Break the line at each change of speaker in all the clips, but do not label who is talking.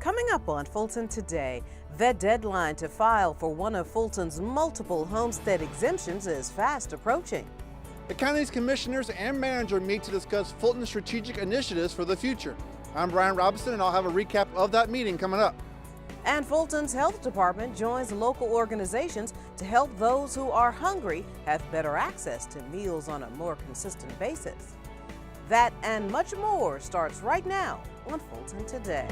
Coming up on Fulton Today, the deadline to file for one of Fulton's multiple homestead exemptions is fast approaching.
The county's commissioners and manager meet to discuss Fulton's strategic initiatives for the future. I'm Brian Robinson, and I'll have a recap of that meeting coming up.
And Fulton's health department joins local organizations to help those who are hungry have better access to meals on a more consistent basis. That and much more starts right now on Fulton Today.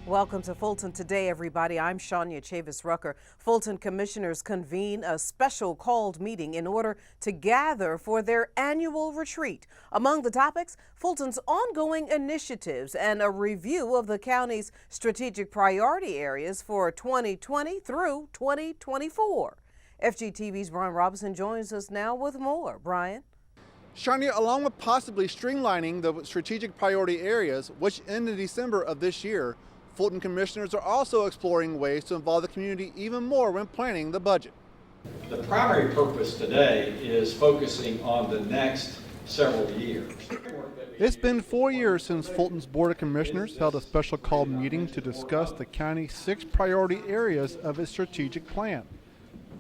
Welcome to Fulton Today, everybody. I'm Shania Chavis-Rucker. Fulton commissioners convene a special called meeting in order to gather for their annual retreat. Among the topics, Fulton's ongoing initiatives and a review of the county's strategic priority areas for 2020 through 2024. FGTV's Brian Robinson joins us now with more. Brian?
Shania, along with possibly streamlining the strategic priority areas, which end in December of this year, Fulton commissioners are also exploring ways to involve the community even more when planning the budget.
The primary purpose today is focusing on the next several years.
It's been 4 years since Fulton's Board of Commissioners held a special called meeting to discuss the county's 6 priority areas of its strategic plan.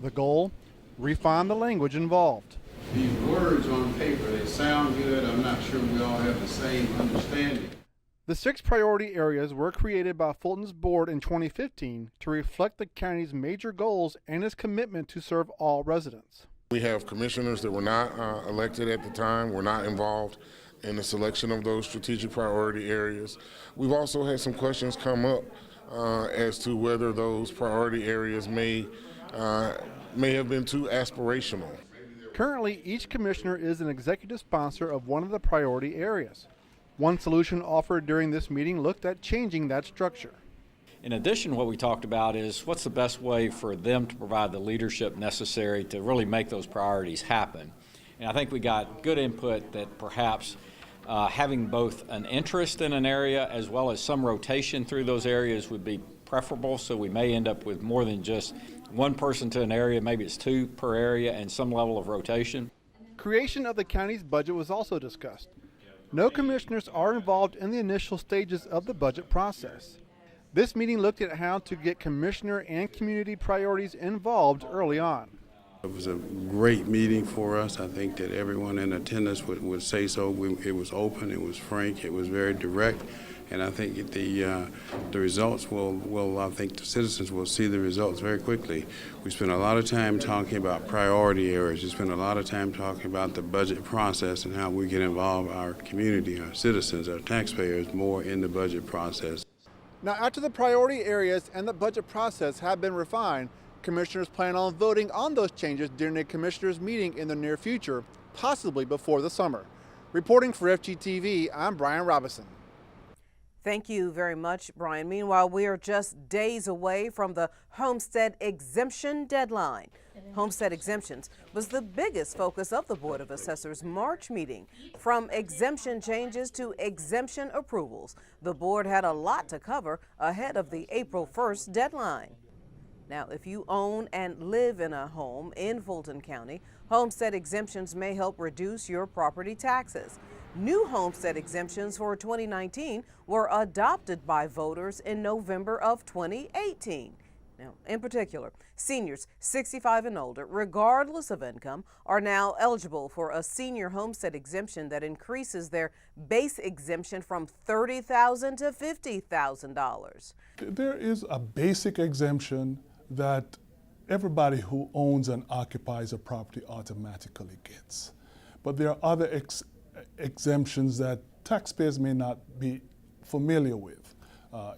The goal? Refine the language involved.
These words on paper, they sound good. I'm not sure we all have the same understanding.
The 6 priority areas were created by Fulton's board in 2015 to reflect the county's major goals and its commitment to serve all residents.
We have commissioners that were not elected at the time, were not involved in the selection of those strategic priority areas. We've also had some questions come up as to whether those priority areas may have been too aspirational.
Currently, each commissioner is an executive sponsor of one of the priority areas. One solution offered during this meeting looked at changing that structure.
In addition, what we talked about is what's the best way for them to provide the leadership necessary to really make those priorities happen. And I think we got good input that perhaps having both an interest in an area as well as some rotation through those areas would be preferable, so we may end up with more than just one person to an area, maybe it's 2 per area and some level of rotation.
Creation of the county's budget was also discussed. No commissioners are involved in the initial stages of the budget process. This meeting looked at how to get commissioner and community priorities involved early on.
It was a great meeting for us. I think that everyone in attendance would say so. It was open, it was frank, it was very direct, and I think the results I think the citizens will see the results very quickly. We spent a lot of time talking about priority areas. We spent a lot of time talking about the budget process and how we can involve our community, our citizens, our taxpayers more in the budget process.
Now, after the priority areas and the budget process have been refined, commissioners plan on voting on those changes during a commissioners' meeting in the near future, possibly before the summer. Reporting for FGTV, I'm Brian Robinson.
Thank you very much, Brian. Meanwhile, we are just days away from the homestead exemption deadline. Homestead exemptions was the biggest focus of the Board of Assessors' March meeting. From exemption changes to exemption approvals, the board had a lot to cover ahead of the April 1st deadline. Now, if you own and live in a home in Fulton County, homestead exemptions may help reduce your property taxes. New homestead exemptions for 2019 were adopted by voters in November of 2018. Now, in particular, seniors 65 and older, regardless of income, are now eligible for a senior homestead exemption that increases their base exemption from $30,000 to $50,000.
There is a basic exemption that everybody who owns and occupies a property automatically gets. But there are other exemptions that taxpayers may not be familiar with.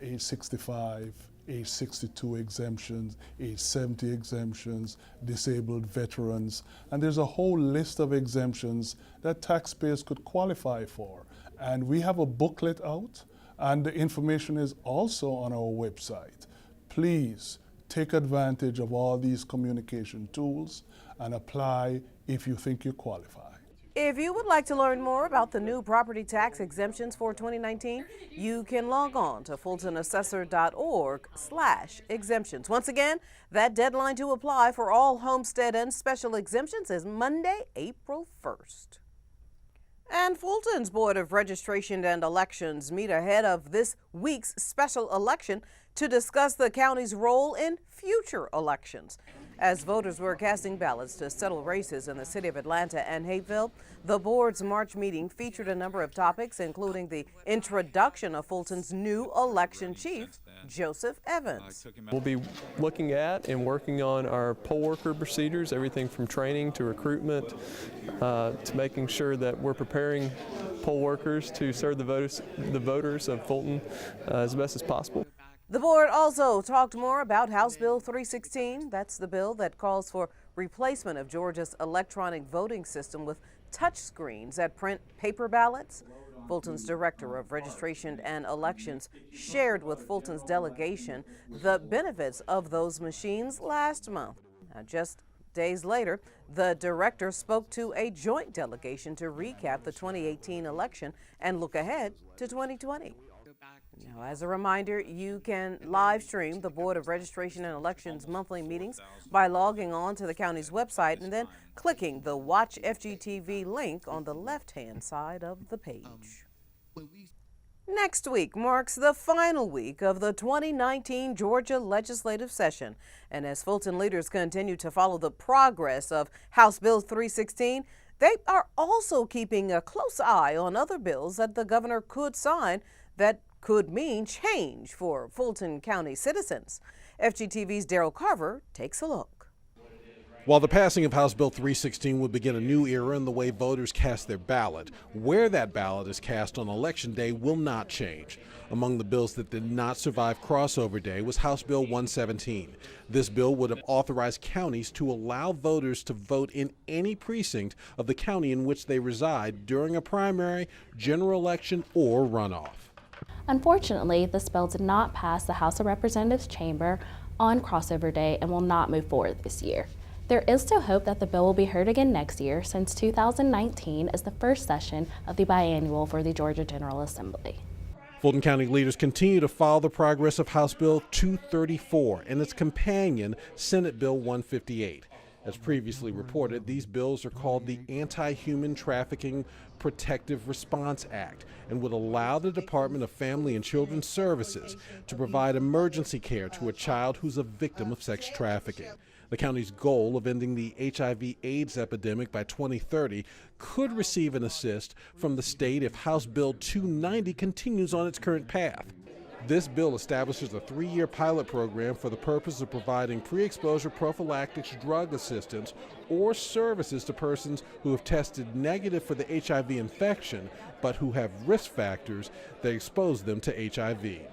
Age 65, age 62 exemptions, age 70 exemptions, disabled veterans, and there's a whole list of exemptions that taxpayers could qualify for. And we have a booklet out, and the information is also on our website. Please take advantage of all these communication tools and apply if you think you qualify.
If you would like to learn more about the new property tax exemptions for 2019, you can log on to fultonassessor.org/exemptions. Once again, that deadline to apply for all homestead and special exemptions is Monday, April 1st. And Fulton's Board of Registration and Elections meet ahead of this week's special election to discuss the county's role in future elections. As voters were casting ballots to settle races in the city of Atlanta and Hapeville, the board's March meeting featured a number of topics, including the introduction of Fulton's new election chief, Joseph Evans.
We'll be looking at and working on our poll worker procedures, everything from training to recruitment, to making sure that we're preparing poll workers to serve the voters of Fulton as best as possible.
The board also talked more about House Bill 316. That's the bill that calls for replacement of Georgia's electronic voting system with touchscreens that print paper ballots. Fulton's Director of Registration and Elections shared with Fulton's delegation the benefits of those machines last month. Now, just days later, the director spoke to a joint delegation to recap the 2018 election and look ahead to 2020. Now, as a reminder, you can live stream the Board of Registration and Elections monthly meetings by logging on to the county's website and then clicking the Watch FGTV link on the left-hand side of the page. Next week marks the final week of the 2019 Georgia legislative session. And as Fulton leaders continue to follow the progress of House Bill 316, they are also keeping a close eye on other bills that the governor could sign that could mean change for Fulton County citizens. FGTV's Daryl Carver takes a look.
While the passing of House Bill 316 would begin a new era in the way voters cast their ballot, where that ballot is cast on Election Day will not change. Among the bills that did not survive crossover day was House Bill 117. This bill would have authorized counties to allow voters to vote in any precinct of the county in which they reside during a primary, general election, or runoff.
Unfortunately, this bill did not pass the House of Representatives chamber on crossover day and will not move forward this year. There is still hope that the bill will be heard again next year, since 2019 is the first session of the biannual for the Georgia General Assembly.
Fulton County leaders continue to follow the progress of House Bill 234 and its companion, Senate Bill 158. As previously reported, these bills are called the Anti-Human Trafficking Protective Response Act and would allow the Department of Family and Children's Services to provide emergency care to a child who's a victim of sex trafficking. The county's goal of ending the HIV/AIDS epidemic by 2030 could receive an assist from the state if House Bill 290 continues on its current path. This bill establishes a 3-year pilot program for the purpose of providing pre-exposure prophylactics drug assistance or services to persons who have tested negative for the HIV infection but who have risk factors that expose them to HIV.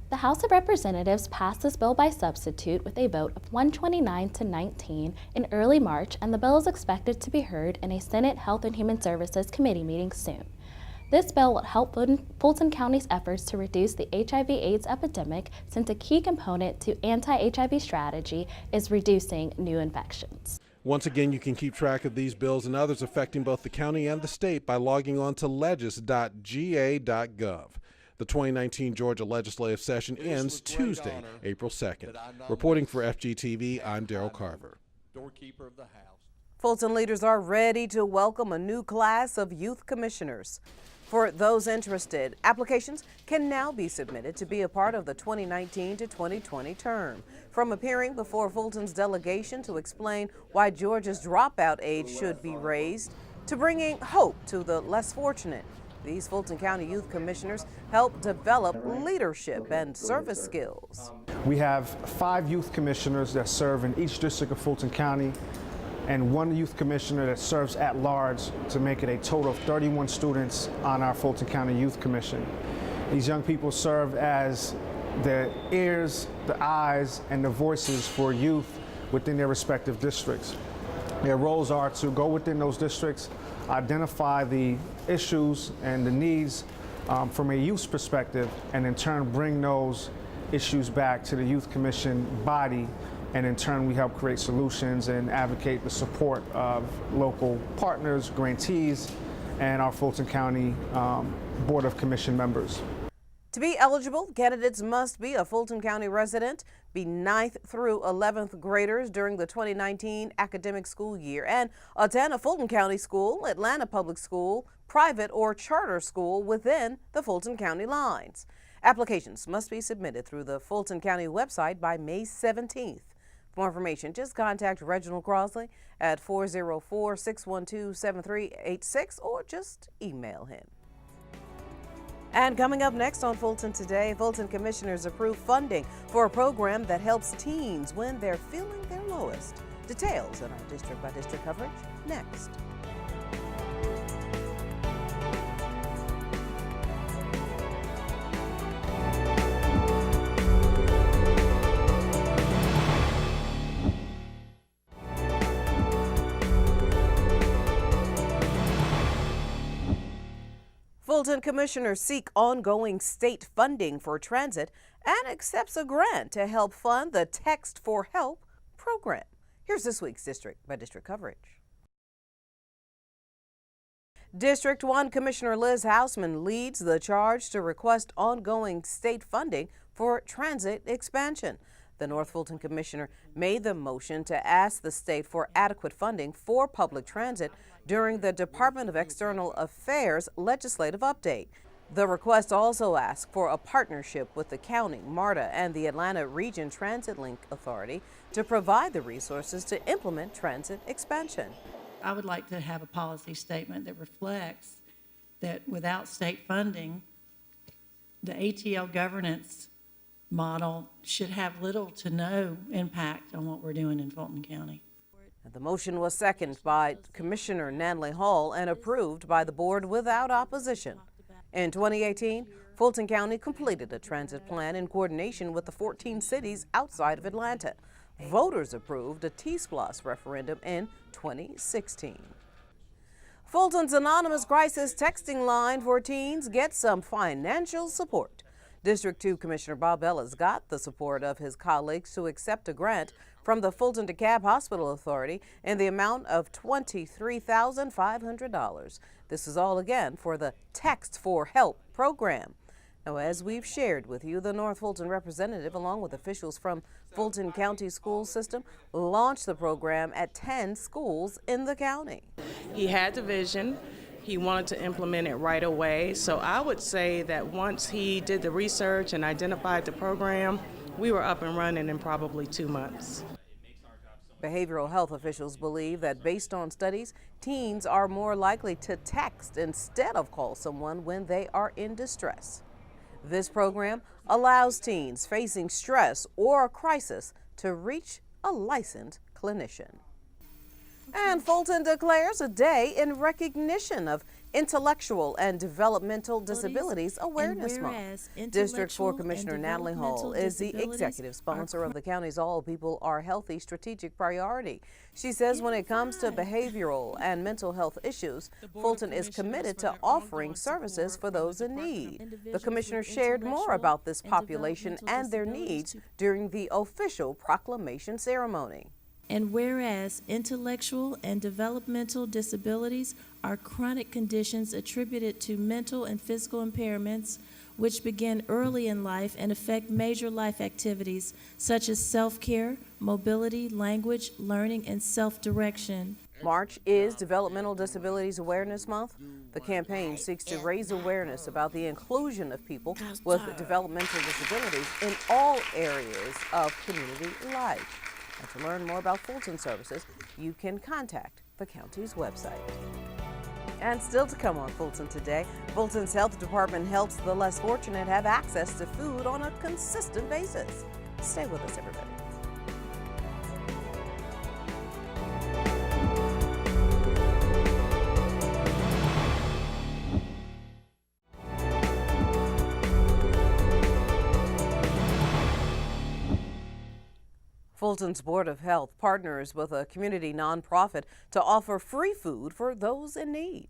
The House of Representatives passed this bill by substitute with a vote of 129 to 19 in early March, and the bill is expected to be heard in a Senate Health and Human Services Committee meeting soon. This bill will help Fulton County's efforts to reduce the HIV/AIDS epidemic, since a key component to anti-HIV strategy is reducing new infections.
Once again, you can keep track of these bills and others affecting both the county and the state by logging on to legis.ga.gov. The 2019 Georgia legislative session ends Tuesday, April 2nd. Reporting for FGTV, I'm Daryl Carver.
Doorkeeper of the house.
Fulton leaders are ready to welcome a new class of youth commissioners. For those interested, applications can now be submitted to be a part of the 2019 to 2020 term. From appearing before Fulton's delegation to explain why Georgia's dropout age should be raised, to bringing hope to the less fortunate, these Fulton County Youth Commissioners help develop leadership and service skills.
We have 5 youth commissioners that serve in each district of Fulton County, and 1 youth commissioner that serves at large, to make it a total of 31 students on our Fulton County Youth Commission. These young people serve as the ears, the eyes, and the voices for youth within their respective districts. Their roles are to go within those districts, identify the issues and the needs from a youth's perspective, and in turn bring those issues back to the Youth Commission body and in turn we help create solutions and advocate the support of local partners, grantees, and our Fulton County Board of Commission members.
To be eligible, candidates must be a Fulton County resident, be 9th through 11th graders during the 2019 academic school year, and attend a Fulton County school, Atlanta Public School, private or charter school within the Fulton County lines. Applications must be submitted through the Fulton County website by May 17th. For more information, just contact Reginald Crosley at 404-612-7386 or just email him. And coming up next on Fulton Today, Fulton commissioners approve funding for a program that helps teens when they're feeling their lowest. Details in our district-by-district coverage next. Fulton commissioners seek ongoing state funding for transit and accepts a grant to help fund the Text for Help program. Here's this week's district-by-district coverage. District 1 Commissioner Liz Hausman leads the charge to request ongoing state funding for transit expansion. The North Fulton Commissioner made the motion to ask the state for adequate funding for public transit during the Department of External Affairs legislative update. The request also asked for a partnership with the county, MARTA, and the Atlanta Region Transit Link Authority to provide the resources to implement transit expansion.
I would like to have a policy statement that reflects that without state funding, the ATL governance model should have little to no impact on what we're doing in Fulton County.
The motion was seconded by Commissioner Nanley Hall and approved by the board without opposition. In 2018, Fulton County completed a transit plan in coordination with the 14 cities outside of Atlanta. Voters approved a T-SPLOS referendum in 2016. Fulton's anonymous crisis texting line for teens gets some financial support. District 2 Commissioner Bob Ellis got the support of his colleagues to accept a grant from the Fulton DeKalb Hospital Authority in the amount of $23,500. This is all again for the Text for Help program. Now, as we've shared with you, the North Fulton representative, along with officials from Fulton County School System, launched the program at 10 schools in the county.
He had the vision. He wanted to implement it right away. So I would say that once he did the research and identified the program, we were up and running in probably 2 months.
Behavioral health officials believe that based on studies, teens are more likely to text instead of call someone when they are in distress. This program allows teens facing stress or a crisis to reach a licensed clinician. And Fulton declares a day in recognition of Intellectual and Developmental Disabilities Awareness Month. District 4 Commissioner Natalie Hall is the executive sponsor of the county's All People Are Healthy strategic priority. She says when it comes to behavioral and mental health issues, Fulton is committed to offering services for those in need. The commissioner shared more about this population and their needs during the official proclamation ceremony.
And whereas intellectual and developmental disabilities are chronic conditions attributed to mental and physical impairments which begin early in life and affect major life activities such as self-care, mobility, language, learning, and self-direction.
March is Developmental Disabilities Awareness Month. The campaign seeks to raise awareness about the inclusion of people with developmental disabilities in all areas of community life. And to learn more about Fulton services, you can contact the county's website. And still to come on Fulton Today, Fulton's health department helps the less fortunate have access to food on a consistent basis. Stay with us, everybody. Fulton's Board of Health partners with a community nonprofit to offer free food for those in need.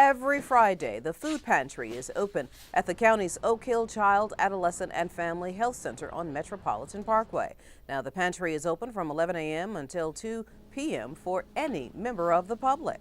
Every Friday, the food pantry is open at the county's Oak Hill Child, Adolescent, and Family Health Center on Metropolitan Parkway. Now, the pantry is open from 11 a.m. until 2 p.m. for any member of the public.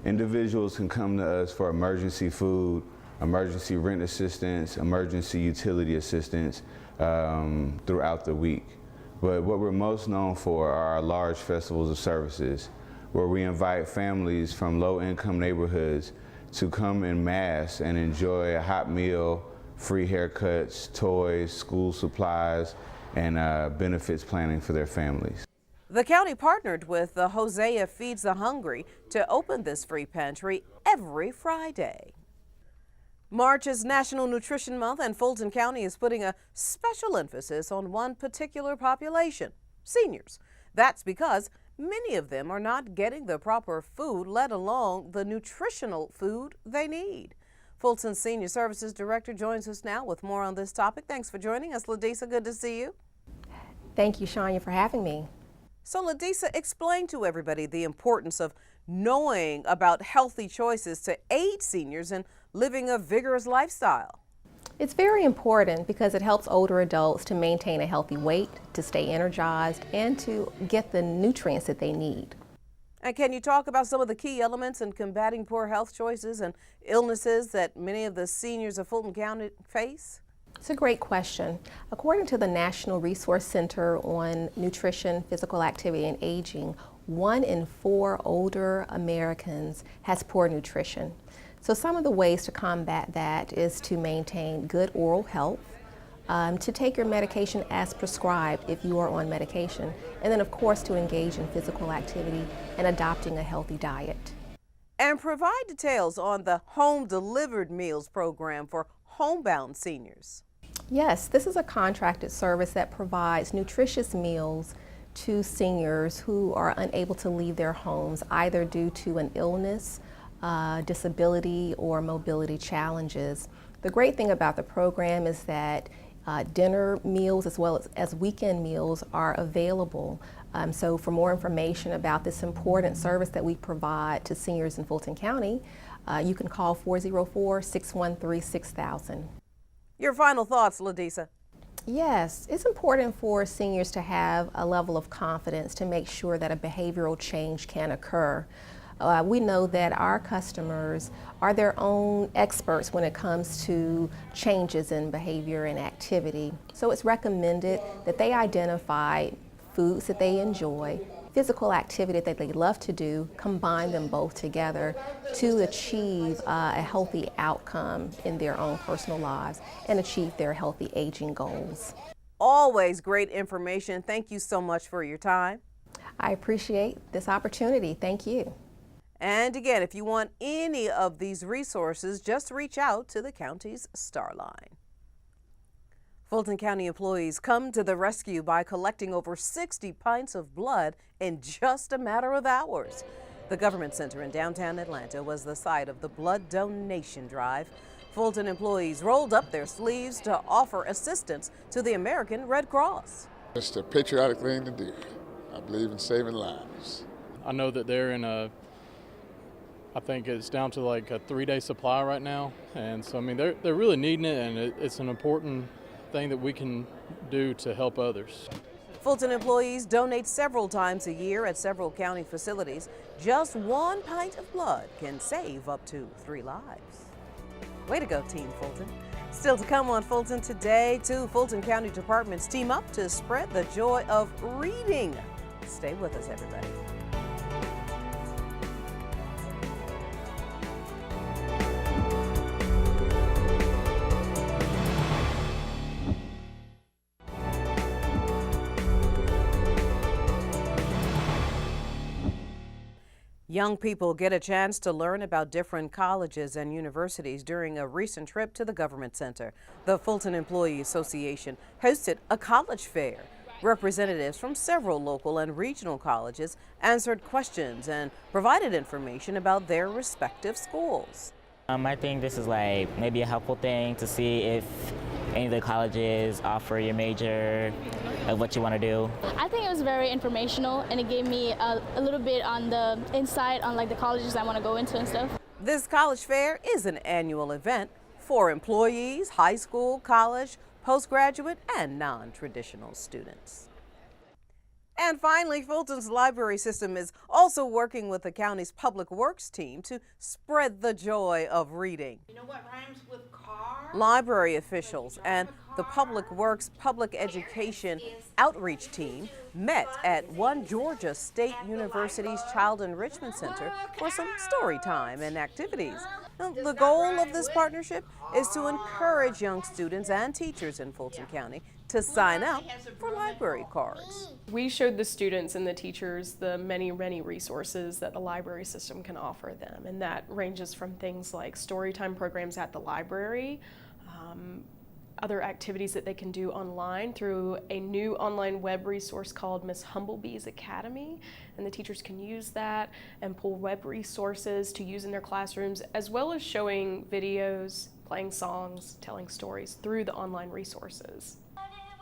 Individuals can come to us for emergency food, emergency rent assistance, emergency utility assistance throughout the week. But what we're most known for are our large festivals of services, where we invite families from low-income neighborhoods to come en masse and enjoy a hot meal, free haircuts, toys, school supplies, and benefits planning for their families.
The county partnered with the Hosea Feeds the Hungry to open this free pantry every Friday. March is National Nutrition Month, and Fulton County is putting a special emphasis on one particular population, seniors. That's because many of them are not getting the proper food, let alone the nutritional food they need. Fulton Senior Services Director joins us now with more on this topic. Thanks for joining us, Ladisa. Good to see you.
Thank you, Shania, for having me.
So, Ladisa, explain to everybody the importance of knowing about healthy choices to aid seniors in living a vigorous lifestyle.
It's very important because it helps older adults to maintain a healthy weight, to stay energized, and to get the nutrients that they need.
And can you talk about some of the key elements in combating poor health choices and illnesses that many of the seniors of Fulton County face?
It's a great question. According to the National Resource Center on Nutrition, Physical Activity, and Aging, 1 in 4 older Americans has poor nutrition. So some of the ways to combat that is to maintain good oral health, to take your medication as prescribed if you are on medication, and then of course to engage in physical activity and adopting a healthy diet.
And provide details on the home delivered meals program for homebound seniors.
Yes, this is a contracted service that provides nutritious meals to seniors who are unable to leave their homes either due to an illness, disability, or mobility challenges. The great thing about the program is that dinner meals as well as weekend meals are available. So for more information about this important service that we provide to seniors in Fulton County, you can call 404-613-6000.
Your final thoughts, Ladisa?
Yes, it's important for seniors to have a level of confidence to make sure that a behavioral change can occur. We know that our customers are their own experts when it comes to changes in behavior and activity. So it's recommended that they identify foods that they enjoy, physical activity that they love to do, combine them both together to achieve a healthy outcome in their own personal lives and achieve their healthy aging goals.
Always great information. Thank you so much for your time.
I appreciate this opportunity. Thank you.
And again, if you want any of these resources, just reach out to the county's Star Line. Fulton County employees come to the rescue by collecting over 60 pints of blood in just a matter of hours. The Government Center in downtown Atlanta was the site of the blood donation drive. Fulton employees rolled up their sleeves to offer assistance to the American Red Cross.
It's a patriotic thing to do. I believe in saving lives.
I know that they're in I think it's down to like a 3-day supply right now. And so, I mean, they're really needing it, and it's an important thing that we can do to help others.
Fulton employees donate several times a year at several county facilities. Just 1 pint of blood can save up to 3 lives. Way to go, Team Fulton. Still to come on Fulton Today, 2 Fulton County departments team up to spread the joy of reading. Stay with us, everybody. Young people get a chance to learn about different colleges and universities during a recent trip to the Government Center. The Fulton Employee Association hosted a college fair. Representatives from several local and regional colleges answered questions and provided information about their respective schools.
I think this is like maybe a helpful thing to see if any of the colleges offer your major of what you want to do.
I think it was very informational, and it gave me a little bit on the insight on like the colleges I want to go into and stuff.
This college fair is an annual event for employees, high school, college, postgraduate, and non-traditional students. And finally, Fulton's library system is also working with the county's public works team to spread the joy of reading.
You know what rhymes with car?
Library officials and the Public Works Public Education Outreach Team met at One Georgia State University's Child Enrichment Center for some story time and activities. Now, the goal of this partnership is to encourage young students and teachers in Fulton County to sign up for library cards.
We showed the students and the teachers the many resources that the library system can offer them, and that ranges from things like storytime programs at the library, other activities that they can do online through a new online web resource called Miss Humblebee's Academy, and the teachers can use that and pull web resources to use in their classrooms, as well as showing videos, playing songs, telling stories through the online resources.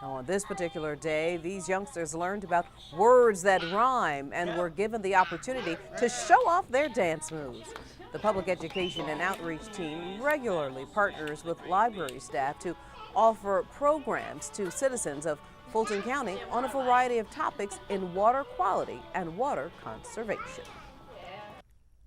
On this particular day, these youngsters learned about words that rhyme and were given the opportunity to show off their dance moves. The Public Education and Outreach Team regularly partners with library staff to offer programs to citizens of Fulton County on a variety of topics in water quality and water conservation.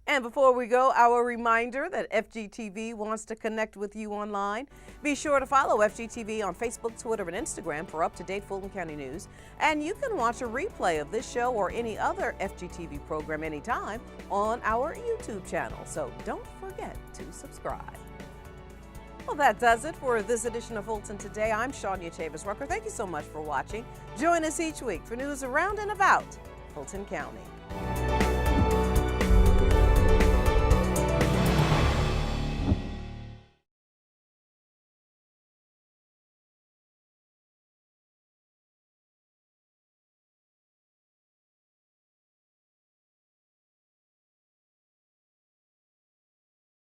And before we go, our reminder that FGTV wants to connect with you online. Be sure to follow FGTV on Facebook, Twitter, and Instagram for up-to-date Fulton County news. And you can watch a replay of this show or any other FGTV program anytime on our YouTube channel. So don't forget to subscribe. Well, that does it for this edition of Fulton Today. I'm Shania Chavis-Rucker. Thank you so much for watching. Join us each week for news around and about Fulton County.